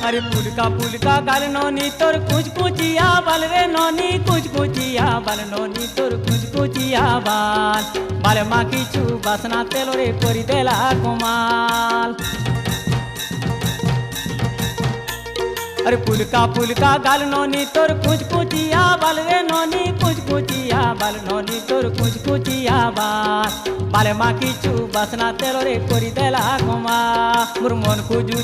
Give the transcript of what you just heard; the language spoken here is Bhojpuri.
अरे पुलका गाल नौनी तोर कुछ कुचिया बाल रे नौनी कुछ कुचिया बाल नौनी तोर कुछ कुचिया बाल बाल मा किछु बासना तेल रे करि देला कमाल। अरे पुलका गाल नौनी तोर कुछ कुचिया बाल रे नौनी कुछ कुचिया बाल नौनी तोर कुछ कुचिया बाल बाल मा किछु बासना तेल रे करि देला कमाल। मोर मन खुजू